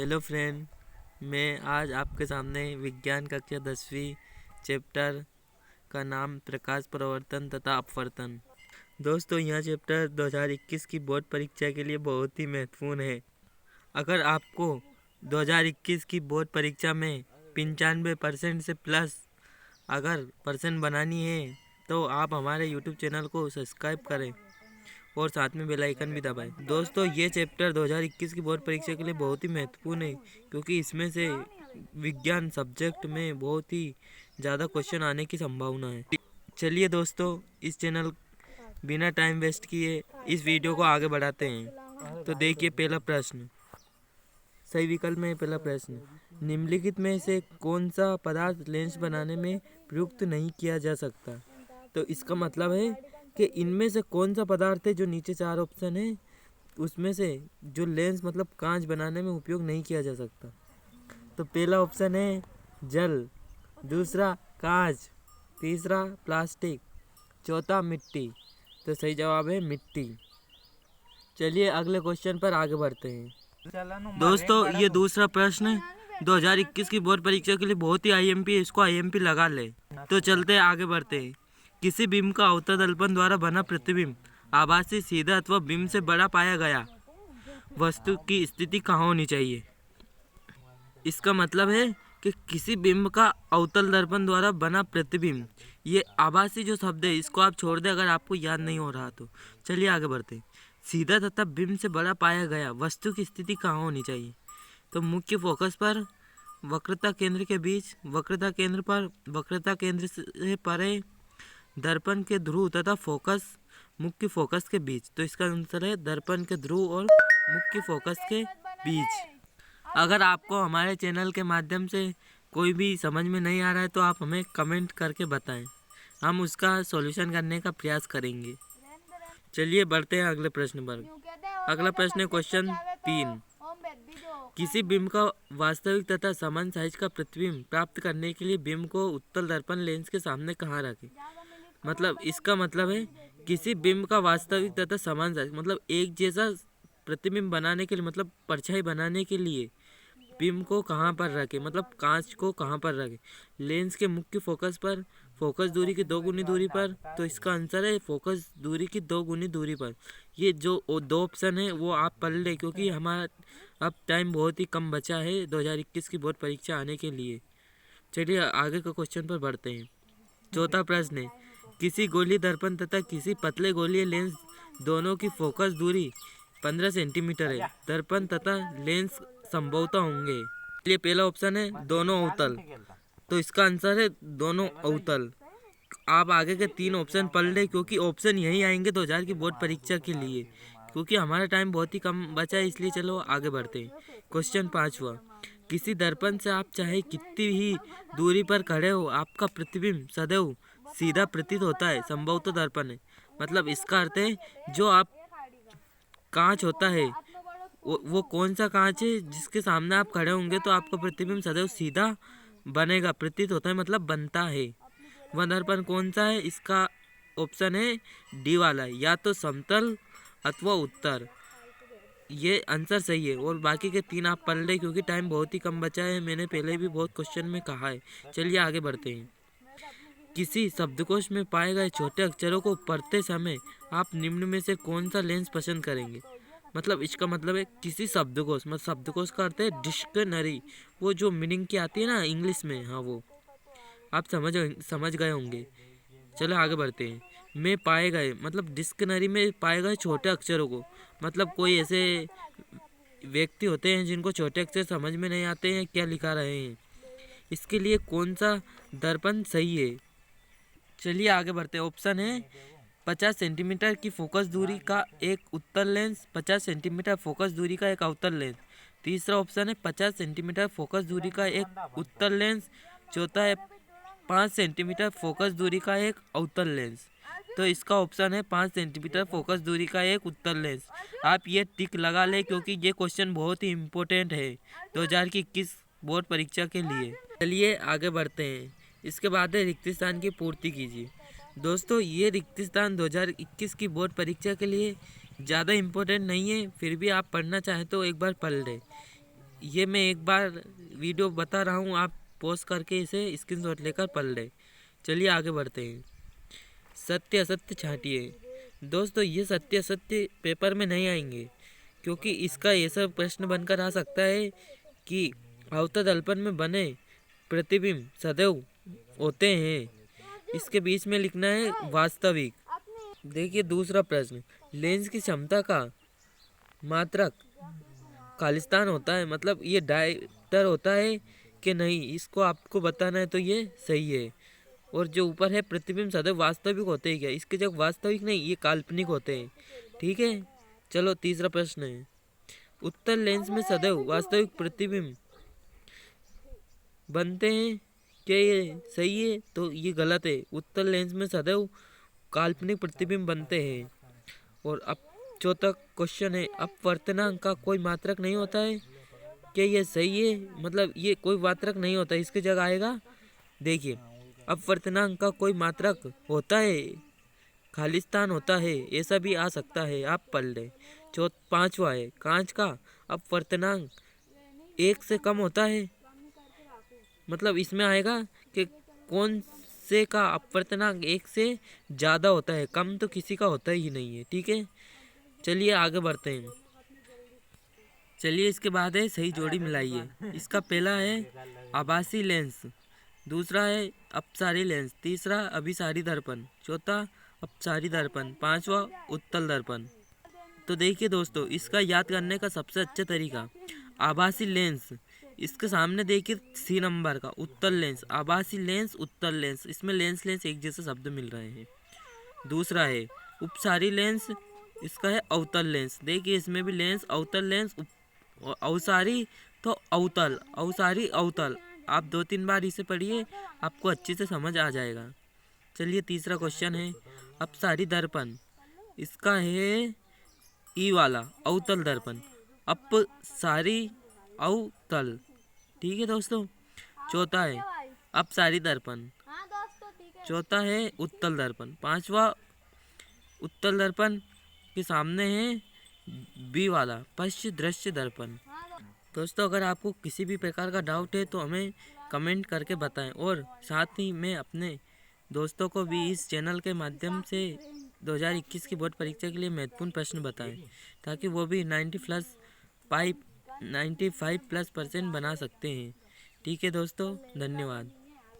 Hello friend, मैं आज आपके सामने विज्ञान कक्षा 10वीं चैप्टर का नाम प्रकाश प्रवर्तन तथा अपवर्तन। दोस्तों, यह चैप्टर 2021 की बोर्ड परीक्षा के लिए बहुत ही महत्वपूर्ण है। अगर आपको 2021 की बोर्ड परीक्षा में 95% से प्लस अगर परसेंट बनानी है तो आप हमारे यूट्यूब चैनल को सब्सक्राइब करें और साथ में बेल आइकन भी दबाएं। दोस्तों, ये चैप्टर 2021 की बोर्ड परीक्षा के लिए बहुत ही महत्वपूर्ण है क्योंकि इसमें से विज्ञान सब्जेक्ट में बहुत ही ज़्यादा क्वेश्चन आने की संभावना है। चलिए दोस्तों, इस चैनल बिना टाइम वेस्ट किए इस वीडियो को आगे बढ़ाते हैं। तो देखिए, पहला प्रश्न सही विकल्प में पहला प्रश्न, निम्नलिखित में से कौन सा पदार्थ लेंस बनाने में प्रयुक्त नहीं किया जा सकता। तो इसका मतलब है कि इनमें से कौन सा पदार्थ है, जो नीचे 4 ऑप्शन है उसमें से जो लेंस मतलब कांच बनाने में उपयोग नहीं किया जा सकता। तो पहला ऑप्शन है जल, दूसरा कांच, तीसरा प्लास्टिक, चौथा मिट्टी। तो सही जवाब है मिट्टी। चलिए अगले क्वेश्चन पर आगे बढ़ते हैं। दोस्तों, ये दूसरा प्रश्न 2021 की बोर्ड परीक्षा के लिए बहुत ही आईएमपी है, इसको आईएमपी लगा ले। तो चलते हैं, आगे बढ़ते हैं। किसी बिंब का अवतल दर्पण द्वारा बना प्रतिबिंब आभासी, सीधा अथवा बिंब से बड़ा पाया गया वस्तु की स्थिति कहाँ होनी चाहिए। इसका मतलब है कि किसी बिंब का अवतल दर्पण द्वारा बना प्रतिबिंब, ये आभासी जो शब्द है इसको आप छोड़ दें अगर आपको याद नहीं हो रहा तो। चलिए आगे बढ़ते हैं। सीधा तथा बिंब से बड़ा पाया गया वस्तु की स्थिति कहाँ होनी चाहिए। तो मुख्य फोकस पर, वक्रता केंद्र के बीच, वक्रता केंद्र पर, वक्रता केंद्र से परे, दर्पण के ध्रुव तथा फोकस, मुख्य फोकस के बीच। तो इसका आंसर है दर्पण के ध्रुव और मुख्य फोकस के बीच। अगर आपको हमारे चैनल के माध्यम से कोई भी समझ में नहीं आ रहा है तो आप हमें कमेंट करके बताएं, हम उसका सॉल्यूशन करने का प्रयास करेंगे। चलिए बढ़ते हैं अगले प्रश्न पर। अगला प्रश्न है क्वेश्चन 3, किसी बिंब का वास्तविक तथा समान साइज का प्रतिबिंब प्राप्त करने के लिए बिंब को उत्तल दर्पण लेंस के सामने कहाँ रखें। मतलब इसका मतलब है किसी बिंब का वास्तविक तथा समान साइज मतलब एक जैसा प्रतिबिंब बनाने के लिए, मतलब परछाई बनाने के लिए बिंब को कहाँ पर रखें, मतलब कांच को कहाँ पर रखें। लेंस के मुख्य फोकस पर, फोकस दूरी की 2 गुनी दूरी पर। तो इसका आंसर है फोकस दूरी की 2 गुनी दूरी पर। ये जो 2 ऑप्शन है वो आप पढ़ लें क्योंकि हमारा अब टाइम बहुत ही कम बचा है 2021 की बोर्ड परीक्षा आने के लिए। चलिए आगे के क्वेश्चन पर बढ़ते हैं। चौथा प्रश्न है, किसी गोलीय दर्पण तथा किसी पतले गोलीय लेंस दोनों की फोकस दूरी 15 सेंटीमीटर है। दर्पण तथा लेंस संभवतः होंगे। ये पहला ऑप्शन है दोनों अवतल। तो इसका आंसर है दोनों अवतल। आप आगे के 3 ऑप्शन पढ़ लें क्योंकि ऑप्शन यही आएंगे 2000 की बोर्ड परीक्षा के लिए। क्योंकि हमारा टाइम बहुत ही कम बचा है इसलिए चलो आगे बढ़ते हैं। क्वेश्चन 5वां, किसी दर्पण से आप चाहे कितनी ही दूरी पर खड़े हो आपका प्रतिबिंब सदैव सीधा प्रतीत होता है। संभवतः दर्पण है, मतलब इसका अर्थ है जो आप कांच होता है वो कौन सा कांच है जिसके सामने आप खड़े होंगे तो आपका प्रतिबिंब सदैव सीधा बनेगा, प्रतीत होता है मतलब बनता है। वह दर्पण कौन सा है, इसका ऑप्शन है डी वाला, या तो समतल अथवा उत्तर। ये आंसर सही है और बाकी के 3 आप पढ़ लें क्योंकि टाइम बहुत ही कम बचा है, मैंने पहले भी बहुत क्वेश्चन में कहा है। चलिए आगे बढ़ते हैं। किसी शब्दकोश में पाए गए छोटे अक्षरों को पढ़ते समय आप निम्न में से कौन सा लेंस पसंद करेंगे। मतलब इसका मतलब है किसी शब्दकोश, मतलब शब्दकोश का अर्थ है डिक्शनरी, वो जो मीनिंग की आती है ना इंग्लिश में, हाँ वो आप समझ गए होंगे। चलो आगे बढ़ते हैं। में पाए गए मतलब डिक्शनरी में पाए गए छोटे अक्षरों को, मतलब कोई ऐसे व्यक्ति होते हैं जिनको छोटे अक्षर समझ में नहीं आते हैं क्या लिखा रहे हैं, इसके लिए कौन सा दर्पण सही है। चलिए आगे बढ़ते हैं। ऑप्शन है 50 सेंटीमीटर की फोकस दूरी का एक उत्तल लेंस, 50 सेंटीमीटर फोकस दूरी का एक अवतल लेंस। तीसरा ऑप्शन है 50 सेंटीमीटर फोकस दूरी का एक उत्तल लेंस। चौथा है 5 सेंटीमीटर फोकस दूरी का एक अवतल लेंस। तो इसका ऑप्शन है 5 सेंटीमीटर फोकस दूरी का एक उत्तल लेंस। आप ये टिक लगा लें क्योंकि ये क्वेश्चन बहुत ही इम्पोर्टेंट है 2021 बोर्ड परीक्षा के लिए। चलिए आगे बढ़ते हैं। इसके बाद है रिक्त स्थान की पूर्ति कीजिए। दोस्तों, ये रिक्त स्थान 2021 की बोर्ड परीक्षा के लिए ज़्यादा इम्पोर्टेंट नहीं है, फिर भी आप पढ़ना चाहें तो एक बार पढ़ लें। ये मैं एक बार वीडियो बता रहा हूँ, आप पॉज करके इसे स्क्रीनशॉट लेकर पढ़ लें। चलिए आगे बढ़ते हैं। सत्य असत्य छांटिए। दोस्तों ये सत्य असत्य पेपर में नहीं आएंगे, क्योंकि इसका ऐसा प्रश्न बनकर आ सकता है कि अवतल दर्पण में बने प्रतिबिंब सदैव होते हैं। इसके बीच में लिखना है वास्तविक। देखिए दूसरा प्रश्न, लेंस की क्षमता का मात्रक खालिस्तान होता है, मतलब ये डायरेक्टर होता है कि नहीं, इसको आपको बताना है, तो ये सही है। और जो ऊपर है प्रतिबिंब सदैव वास्तविक होते हैं क्या, इसके जगह वास्तविक नहीं, ये काल्पनिक होते हैं। ठीक है, चलो तीसरा प्रश्न है, उत्तल लेंस में सदैव वास्तविक प्रतिबिंब बनते हैं क्या, ये सही है, तो ये गलत है। उत्तल लेंस में सदैव काल्पनिक प्रतिबिंब बनते हैं। और अब चौथा क्वेश्चन है, अपवर्तनांक का कोई मात्रक नहीं होता है क्या, ये सही है, मतलब ये कोई मात्रक नहीं होता, इसकी जगह आएगा, देखिए अपवर्तनांक का कोई मात्रक होता है, खालिस्तान होता है, ऐसा भी आ सकता है, आप पढ़ लें। पांचवा है, कांच का अपवर्तनांक 1 से कम होता है, मतलब इसमें आएगा कि कौन से का अपवर्तनांक 1 से ज़्यादा होता है, कम तो किसी का होता ही नहीं है। ठीक है, चलिए आगे बढ़ते हैं। चलिए इसके बाद है सही जोड़ी मिलाइए। इसका पहला है आभासी लेंस, दूसरा है अपसारी लेंस, तीसरा अभिसारी दर्पण, चौथा अपसारी दर्पण, पांचवा उत्तल दर्पण। तो देखिए दोस्तों, इसका याद करने का सबसे अच्छा तरीका, आभासी लेंस, इसके सामने देखिए सी नंबर का उत्तल लेंस, आभासी लेंस उत्तल लेंस, इसमें लेंस लेंस एक जैसे शब्द मिल रहे हैं। दूसरा है उपसारी लेंस, इसका है अवतल लेंस, देखिए इसमें भी लेंस अवतल लेंस, अवसारी तो अवतल, अवसारी अवतल, आप 2-3 बार इसे पढ़िए, आपको अच्छे से समझ आ जाएगा। चलिए तीसरा क्वेश्चन है अपसारी दर्पण, इसका है ई वाला अवतल दर्पण, अपसारी अवतल। ठीक है दोस्तों, चौथा है अपसारी दर्पण, चौथा है उत्तल दर्पण, पांचवा उत्तल दर्पण के सामने है बी वाला पश्च दृश्य दर्पण। दोस्तों अगर आपको किसी भी प्रकार का डाउट है तो हमें कमेंट करके बताएं, और साथ ही मैं अपने दोस्तों को भी इस चैनल के माध्यम से 2021 की बोर्ड परीक्षा के लिए महत्वपूर्ण प्रश्न बताएं, ताकि वो भी 95+ % बना सकते हैं। ठीक है दोस्तों, धन्यवाद।